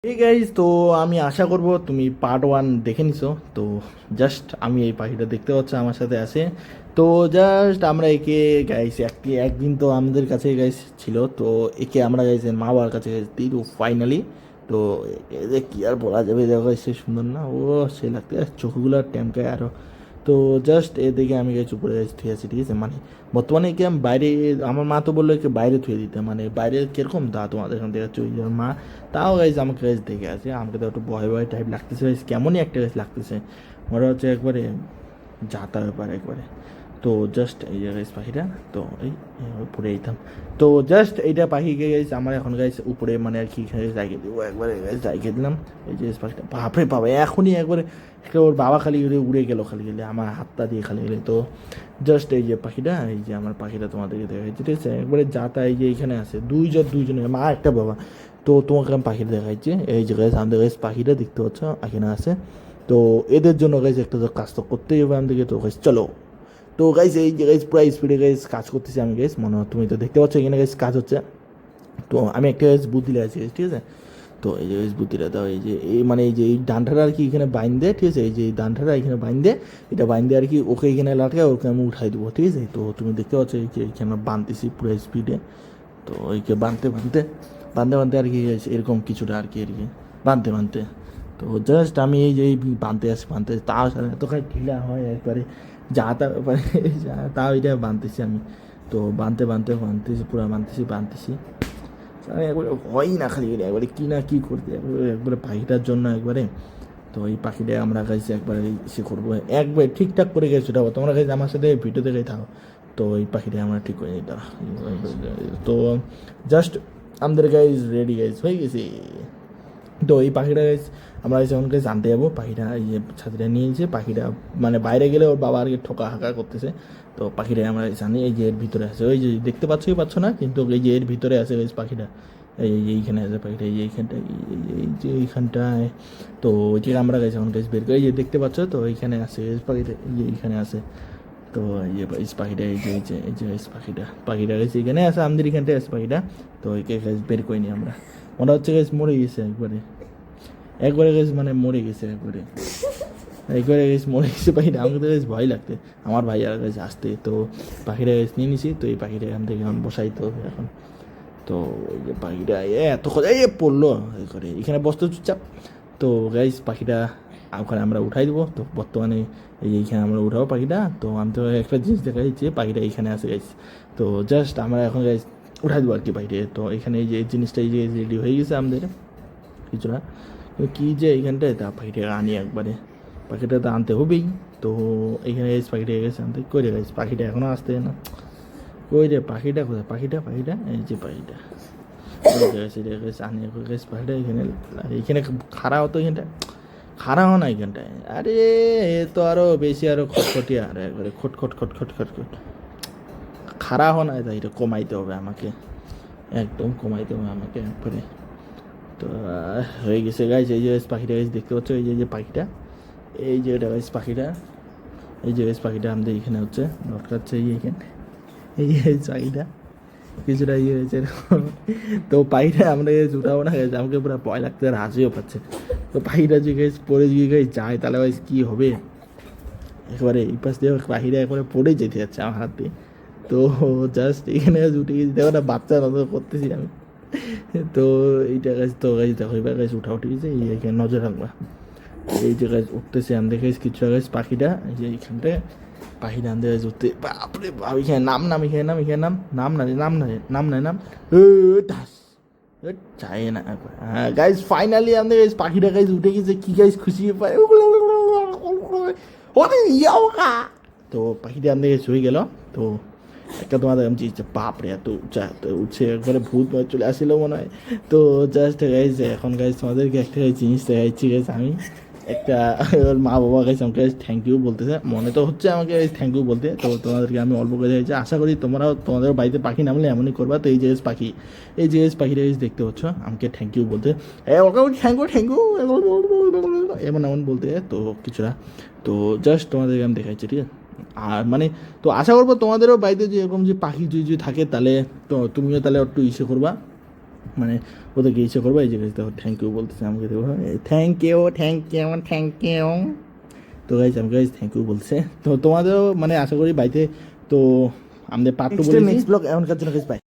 এই গাইজ তো আমি আশা করব তুমি পার্ট ওয়ান দেখে নিছো। তো জাস্ট আমি এই পাখিটা দেখতে পাচ্ছি আমার সাথে আছে। তো জাস্ট আমরা একে গাইস একদিন তো আমাদের কাছে গাইস ছিল। তো একে আমরা গাইস মা বাবার কাছে গাইস দিই তো ফাইনালি। তো এদের কি আর বলা যাবে, দেখো সে সুন্দর না, ও সে লাগতে চোখগুলো টেমকায় আরও। তো জাস্ট এ দেখে আমি গাইছি উপরে গাইছি ঠিক আছে, ঠিক আছে। মানে বর্তমানে একে আমি বাইরে, আমার মা তো বললো একে বাইরে থুয়ে দিতে, মানে বাইরে কীরকম তা তোমাদের এখান থেকে চলে যাওয়ার মা। তাও গাইজ আমাকে গাইজ দেখে আছে, আমাকে তো একটু ভয় ভয় টাইপ লাগতেছে গাইজ, কেমনই একটা গাইজ লাগতেছে মনে হচ্ছে একবারে যাতা ব্যাপার একবারে। তো জাস্ট এই যে গাইজ পাখিটা, তো এই উপরে এইতাম। তো জাস্ট এইটা পাখিকে গাইজ আমার এখন গাইজ উপরে মানে আর কি জায়গা দিব একবারে গাইজ জায়গা দিলাম। এই যে পাখিটা বাপরে বাবা এখনই একবারে একটা ওর বাবা খালি গেলে উড়ে গেল, খালি গেলে আমার হাতটা দিয়ে খালি গেলে। তো জাস্ট এই যে পাখিটা, এই যে আমার পাখিটা তোমাদেরকে দেখাচ্ছি ঠিক আছে, একবারে যাতা এই যে এখানে আছে দুইজনের মা একটা বাবা। তো তোমাকে আমি পাখিটা দেখাচ্ছি, এই যে গাইজ আমাদের গাইজ পাখিটা দেখতে পাচ্ছ এখানে আছে। তো এদের জন্য গাইজ একটা তো কাজ তো করতেই হবে আমাদেরকে, তো গাইজ চলো। তো গাইজ এই যে গাইজ পুরো স্পিডে গাইজ কাজ করতেছি আমি গাইজ, মনে হয় তুমি তো দেখতে পাচ্ছ এখানে গাইজ কাজ হচ্ছে। তো আমি একটা গাইজ বুদ্ধি লাগাচ্ছি ঠিক আছে। তো এই যে গাইজ বুদ্ধিটা দাও, এই যে এই মানে এই যে এই ডান্ডাটা আর কি এখানে বাইন দেয় ঠিক আছে, এই যে এই ডান্ডাটা এখানে বাইন দেয়, এটা বাইন দিয়ে আর কি ওকে এখানে লাটকায় ওকে আমি উঠাই দেবো ঠিক আছে। তো তুমি দেখতে পাচ্ছ এই যে এখানে বানতেছি পুরো স্পিডে। তো ওইকে বানতে বানতে বানতে বানতে আর কি এরকম কিছুটা আর কি বানতে বানতে। তো জাস্ট আমি এই যে এই বানতে আসি তাও সারা এতখানি ঢিলা হয় একবারে যা তা ব্যাপারে যা তাও এটা বানতেছি আমি। তো বানতেছি পুরো বানতেছি একবারে হয়ই না, খালি একবারে কী না কী করতে একবারে পাখিটার জন্য একবারে। তো এই পাখিটা আমরা গাইছি একবারে সে করবো একবারে ঠিকঠাক করে গেছি ওটা, তোমরা গাইছি আমার সাথে ভিডিও দেখে থাকো। তো এই পাখিটা আমরা ঠিক করে নিতে। তো জাস্ট আমাদের গাইজ রেডি গাইজ হয়ে গেছি। তো এই পাখিটা গাইজ আমরা যখন গাইজ জানতে যাবো, পাখিটা এই যে ছাত্রীরা নিয়েছে, পাখিটা মানে বাইরে গেলে ওর বাবা আর কি ঠোকা হাঁকা করতেছে। তো পাখিটা আমরা জানি এই যে এর ভিতরে আছে, ওই যে দেখতে পাচ্ছ কি পাচ্ছ না, কিন্তু এই যে এর ভিতরে আছে গাইজ পাখিটা। এই যে এইখানে আছে পাখিটা, এই যে এইখানটায়, এই যে এইখানটায়। তো ওইটাকে আমরা গাইছি এখন গাইজ বের করে, এই যে দেখতে পাচ্ছ তো এইখানে আছে গাইজ পাখিটা, এই যে এইখানে আছে। তো এই যে এই পাখিটা এই যে এই পাখিটা গেছে এখানে আছে, আমাদের এখানটায় আছে পাখিটা। তো একে গাছ বের করিনি আমরা, মনে হচ্ছে গাছ মরে গেছে একবারে একবারে গাছ মানে মরে গেছে একবারে গাছ মরে গেছে পাখিটা। আমাকে তো গাছ ভয় লাগতে, আমার ভাই আর গাছ আসতে। তো পাখিটা গাছ নিয়ে নিছি, তো এই পাখিটা এখান থেকে এখন বসাই তো এখন। তো এই যে পাখিটা এত কথা এই পড়লো করে এখানে বসতে চুপচাপ। তো গাইস পাখিটা ওখানে আমরা উঠাই দেবো। তো বর্তমানে এই যে এইখানে আমরা উঠাবো পাখিটা। তো আমি তো একটা জিনিস দেখা যাচ্ছে পাখিটা এইখানে আছে গাইস। তো জাস্ট আমরা এখন গাইস উঠাই দেবো আর কি পাখিটা। তো এখানে এই যে এই জিনিসটা এই যে রেডি হয়ে গেছে আমাদের কিছুটা, কী যে এইখানটায় তা পাখিটা আনি একবারে, পাখিটা তো আনতে হবেই। তো এইখানে গাইস পাখিটা গেছে আনতে কই রে গাইস, পাখিটা এখনও আসতে না, কই রে পাখিটা কোথায়, পাখিটা এই যে পাখিটা আনি পাখিটা এখানে এখানে খাড়া হতো, এখানটায় খাড়া হো না এখানটায়। আরে এ তো আরো বেশি আরো খটখটিয়া আর একবারে খট খাড়া হো না, এটা কমাইতে হবে আমাকে, একদম কমাইতে হবে আমাকে একবারে। তো হয়ে গেছে গাইজ, এই যে পাখিটা গাইজ দেখতে পাচ্ছ, এই যে পাখিটা, এই যে এটা গাইজ পাখিটা, এই যে গাইজ পাখিটা আমাদের এখানে হচ্ছে লটকাচ্ছে এই এইখানে, এই যে পাখিটা কিছুটা ইয়ে হয়েছে এরকম। তো পাখিটা আমরা উঠাবো না গেছে, আমাকে পুরো ভয় লাগতে আর হাসিও পাচ্ছে। তো পাখিটা যে গেছ পড়ে গিয়ে যায় তাহলে ভাই কী হবে, একেবারে এই পাশ দিয়ে পাখিটা একবারে পড়ে যেতে যাচ্ছে আমার হাত দিয়ে। তো জাস্ট এখানে উঠে গেছি, দেখো না বাচ্চার মতো করতেছি আমি। তো এইটা গাছ তো গাছ দেখো এবার গাছ উঠে গেছে, এইখানে নজর রাখবা। এই যে গাছ উঠতেছে আমি দেখে কিছু গাছ পাখিটা, এই যে এইখানটায় পাখিটা আনতে গাছ উঠতে, বাপরে বাপ এখানে নাম ঠাস চাই না। হ্যাঁ গাইজ ফাইনালি আমাদের গাইজ পাখিটা গাইজ উঠে গেছে, কি গাইজ খুশি পায়। তো পাখিটা আমাদের গাইজ হয়ে গেল। তো একটা তোমাদের আমি চিন্তা বাপরে এত উঁচা এত উঠছে একবারে ভূত ভয় চলে আসছিল মনে হয়। তো জাস্ট গাইজ এখন গাইজ তোমাদেরকে একটা জিনিস দেখাচ্ছি গাইজ, আমি একটা ওর মা বাবা গাইছে আমাকে থ্যাংক ইউ বলতেছে, মনে তো হচ্ছে আমাকে থ্যাংক ইউ বলতে। তো তোমাদেরকে আমি অল্প করে দিয়েছি, আশা করি তোমরাও তোমাদের বাড়িতে পাখি নামলে এমনই করবা। তো এই যে পাখি, এই যে পাখিটা দেখতে পাচ্ছ আমাকে থ্যাংক ইউ বলতে, ওকে থ্যাংক ইউ এমন বলতে। তো কিছুটা তো জাস্ট তোমাদেরকে আমি দেখাচ্ছি ঠিক আছে। আর মানে তো আশা করবো তোমাদেরও বাড়িতে যে এরকম যে পাখি যদি থাকে তাহলে তো তুমিও তাহলে একটু ইসে করবা, মানে ওদেরকে ইচ্ছে করবো। এই যে গাইস দেখো থ্যাংক ইউ বলতেছে আমাকে, দেখো thank you thank you thank you. তো গাইস আমি গাইস থ্যাংক ইউ বলছে। তো তোমাদেরও মানে আশা করি বাড়িতে তো আমাদের পার্ট টু বলে নেক্সট ব্লগ এমনকার জন্য গাইস বাই।